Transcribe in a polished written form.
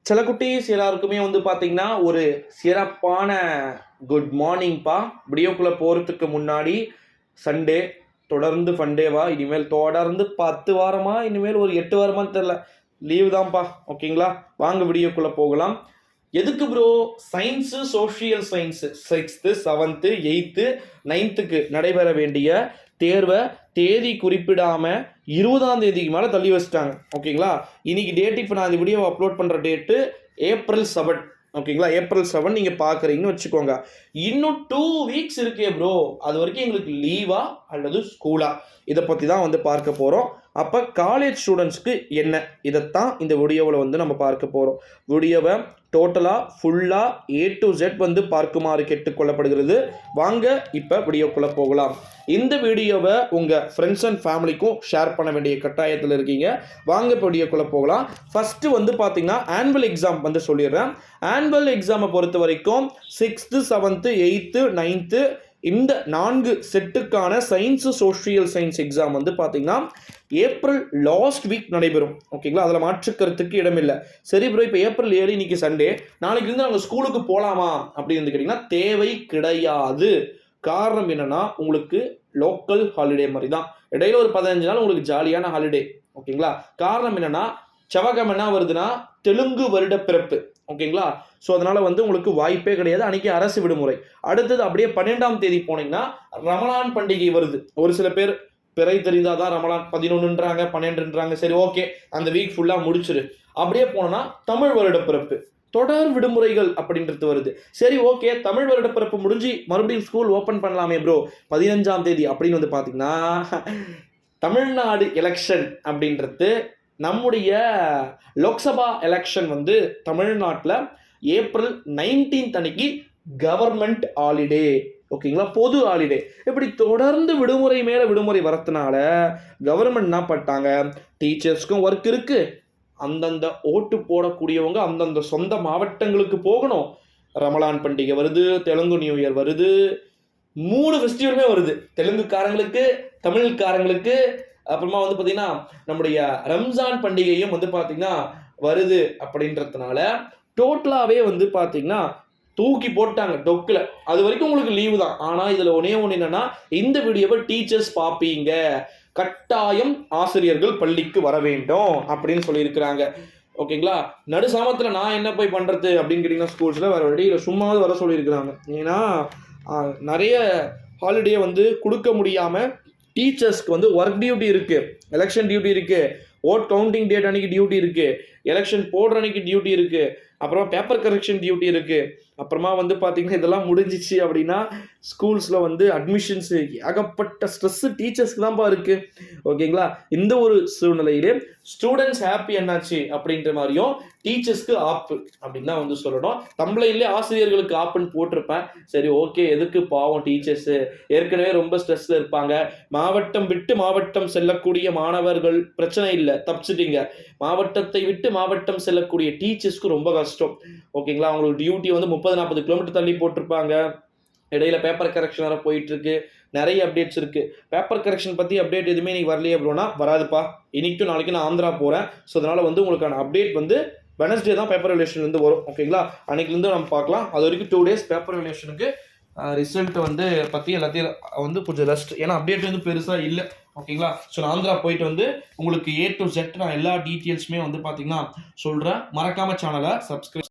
சில குட்டீஸ் எல்லாருக்குமே வந்து பார்த்தீங்கன்னா ஒரு சிறப்பான குட் மார்னிங்ப்பா. வீடியோக்குள்ளே போகிறதுக்கு முன்னாடி சண்டே தொடர்ந்து ஃபண்டேவா, இனிமேல் தொடர்ந்து 10 வாரமா, இனிமேல் ஒரு 8 வாரமான்னு தெரில, லீவு தான்ப்பா. ஓகேங்களா, வாங்க வீடியோக்குள்ளே போகலாம். எதுக்கு bro science social science 6th 7th 8th 9th நடைபெற வேண்டிய தேர்வை தேதி குறிப்பிடாமல் 20ஆம் தேதிக்கு மேலே தள்ளி வச்சுட்டாங்க. ஓகேங்களா, இன்னைக்கு டேட்டு, இப்போ நான் இந்த வீடியோ அப்லோட் பண்ணுற டேட்டு April 7. ஓகேங்களா, April 7 நீங்கள் பார்க்குறீங்கன்னு வச்சுக்கோங்க. இன்னும் 2 வீக்ஸ் இருக்கே ப்ரோ, அது வரைக்கும் எங்களுக்கு லீவா அல்லது ஸ்கூலா, இதை பற்றி தான் வந்து பார்க்க போகிறோம். அப்போ காலேஜ் ஸ்டூடெண்ட்ஸ்க்கு என்ன, இதைத்தான் இந்த வீடியோவில் வந்து நம்ம பார்க்க போகிறோம். வீடியோவை டோட்டலாக ஃபுல்லாக A to Z வந்து பார்க்குமாறு கேட்டுக்கொள்ளப்படுகிறது. வாங்க இப்போ வீடியோக்குள்ளே போகலாம். இந்த வீடியோவை உங்கள் ஃப்ரெண்ட்ஸ் அண்ட் ஃபேமிலிக்கும் ஷேர் பண்ண வேண்டிய கட்டாயத்தில் இருக்கீங்க. வாங்க இப்போ வீடியோக்குள்ளே போகலாம். ஃபஸ்ட்டு வந்து பார்த்தீங்கன்னா ஆனுவல் எக்ஸாம் வந்து சொல்லிடுறேன். ஆனுவல் எக்ஸாமை பொறுத்த வரைக்கும் 6th 7th 8th 9th இந்த 4 செட்டுக்கான சயின்ஸு சோஷியல் சயின்ஸ் எக்ஸாம் வந்து பார்த்தீங்கன்னா ஏப்ரல் லாஸ்ட் வீக் நடைபெறும். ஓகேங்களா, அதில் மாற்றுக்கிறதுக்கு இடமில்லை. சரி ப்ரோ, இப்போ April 7 இன்னைக்கு சண்டே, நாளைக்கு இருந்து நாங்கள் ஸ்கூலுக்கு போகலாமா அப்படின்னு வந்து கேட்டிங்கன்னா தேவை கிடையாது. காரணம் என்னென்னா, உங்களுக்கு லோக்கல் ஹாலிடே மாதிரி தான். இடையில ஒரு 15 நாள் உங்களுக்கு ஜாலியான ஹாலிடே. ஓகேங்களா, காரணம் என்னென்னா செவ்வாய்க்கிழமை என்ன வருதுன்னா தெலுங்கு வருட பிறப்பு. ஓகேங்களா, ஸோ அதனால் வந்து உங்களுக்கு வாய்ப்பே கிடையாது. அன்றைக்கி அரசு விடுமுறை. அடுத்தது அப்படியே 12ஆம் தேதி போனீங்கன்னா ரமலான் பண்டிகை வருது. ஒரு சில பேர் பிறை தெரிந்தால் தான் ரமலான் 11ன்றாங்க 12ன்றாங்க. சரி ஓகே, அந்த வீக் ஃபுல்லாக முடிச்சிரு. அப்படியே போனோன்னா தமிழ் வருட பிறப்பு, தொடர் விடுமுறைகள் அப்படின்றது வருது. சரி ஓகே, தமிழ் வருட பிறப்பு முடிஞ்சு மறுபடியும் ஸ்கூல் ஓப்பன் பண்ணலாமே ப்ரோ 15ஆம் தேதி அப்படின்னு வந்து பார்த்தீங்கன்னா தமிழ்நாடு எலெக்ஷன் அப்படின்றது, நம்முடைய லோக்சபா எலெக்ஷன் வந்து தமிழ்நாட்டில் April 19 அன்னைக்கு கவர்மெண்ட் ஹாலிடே. ஓகேங்களா, பொது ஹாலிடே. இப்படி தொடர்ந்து விடுமுறை மேலே விடுமுறை வரதுனால கவர்மெண்ட் என்ன பண்ணிட்டாங்க, டீச்சர்ஸ்க்கும் ஒர்க் இருக்குது, அந்தந்த ஓட்டு போடக்கூடியவங்க அந்தந்த சொந்த மாவட்டங்களுக்கு போகணும். ரமலான் பண்டிகை வருது, தெலுங்கு நியூ இயர் வருது, 3 ஃபெஸ்டிவலுமே வருது. தெலுங்குக்காரங்களுக்கு, தமிழ்காரங்களுக்கு, அப்புறமா வந்து பார்த்தீங்கன்னா நம்முடைய ரம்ஜான் பண்டிகையும் வந்து பார்த்தீங்கன்னா வருது. அப்படின்றதுனால டோட்டலாகவே வந்து பார்த்தீங்கன்னா தூக்கி போட்டாங்க டொக்கில். அது வரைக்கும் உங்களுக்கு லீவு தான். ஆனால் இதில் ஒன்று என்னென்னா, இந்த வீடியோவை டீச்சர்ஸ் பார்ப்பீங்க, கட்டாயம் ஆசிரியர்கள் பள்ளிக்கு வர வேண்டும் அப்படின்னு சொல்லியிருக்கிறாங்க. ஓகேங்களா, நடு சாமத்தில் நான் என்ன போய் பண்ணுறது அப்படின்னு கேட்டிங்கன்னா ஸ்கூல்ஸில் வேறு வழியில் சும்மாவது வர சொல்லியிருக்கிறாங்க. ஏன்னா நிறைய ஹாலிடே வந்து கொடுக்க முடியாமல் டீச்சர்ஸ்க்கு வந்து ஒர்க் டியூட்டி இருக்குது, எலெக்ஷன் டியூட்டி இருக்குது, ஓட் கவுண்டிங் டேட் அன்றைக்கி டியூட்டி இருக்குது, எலெக்ஷன் போடுற அன்றைக்கி டியூட்டி இருக்குது, அப்புறமா பேப்பர் கரெக்ஷன் டியூட்டி இருக்குது. அப்புறமா வந்து பார்த்திங்கன்னா இதெல்லாம் முடிஞ்சிச்சு அப்படின்னா ஸ்கூல்ஸில் வந்து அட்மிஷன்ஸு ஏகப்பட்ட ஸ்ட்ரெஸ்ஸு டீச்சர்ஸ்க்கு தான்ப்பா இருக்குது. ஓகேங்களா, இந்த ஒரு சூழ்நிலையிலே ஸ்டூடெண்ட்ஸ் ஹாப்பி என்னாச்சு அப்படின்ற மாதிரியும் டீச்சர்ஸ்க்கு ஆப்பு அப்படின்னு தான் வந்து சொல்லணும். தம்ப்லைன்லேயே ஆசிரியர்களுக்கு ஆப்புன்னு போட்டிருப்பேன். சரி ஓகே, எதுக்கு பாவம் டீச்சர்ஸு ஏற்கனவே ரொம்ப ஸ்ட்ரெஸ்ஸில் இருப்பாங்க. மாவட்டம் விட்டு மாவட்டம் செல்லக்கூடிய மாணவர்கள் பிரச்சனை இல்லை, தப்பிச்சிட்டிங்க. மாவட்டத்தை விட்டு மாவட்டம் செல்லக்கூடிய டீச்சர்ஸ்க்கு ரொம்ப கஷ்டம். ஓகேங்களா, அவங்களுக்கு டியூட்டி வந்து 30-40 கிலோமீட்டர் தள்ளி போட்டிருப்பாங்க. இடையில பேப்பர் கரெக்ஷன் வர போயிட்டு இருக்கு, நிறைய அப்டேட்ஸ் இருக்கு. பேப்பர் கரெக்ஷன் பற்றி அப்டேட் எதுவுமே இன்னைக்கு வரலையே அப்படின்னா வராதுப்பா. இன்னைக்கும் நாளைக்கு நான் ஆந்திரா போகிறேன். ஸோ அதனால் வந்து உங்களுக்கான அப்டேட் வந்து வெனஸ்டே தான் பேப்பர் ரிலேஷன்லேருந்து வரும். ஓகேங்களா, அன்னைக்குலேருந்து நம்ம பார்க்கலாம். அது வரைக்கும் 2 days பேப்பர் ரிலேஷனுக்கு ரிசல்ட் வந்து பற்றி எல்லாத்தையும் வந்து கொஞ்சம் ரெஸ்ட். ஏன்னா அப்டேட் வந்து பெருசாக இல்லை. ஓகேங்களா, ஸோ நான் ஆந்திரா போயிட்டு வந்து உங்களுக்கு A to Z நான் எல்லா டீட்டெயில்ஸுமே வந்து பார்த்தீங்கன்னா சொல்கிறேன். மறக்காமல் சேனலை சப்ஸ்கிரைப்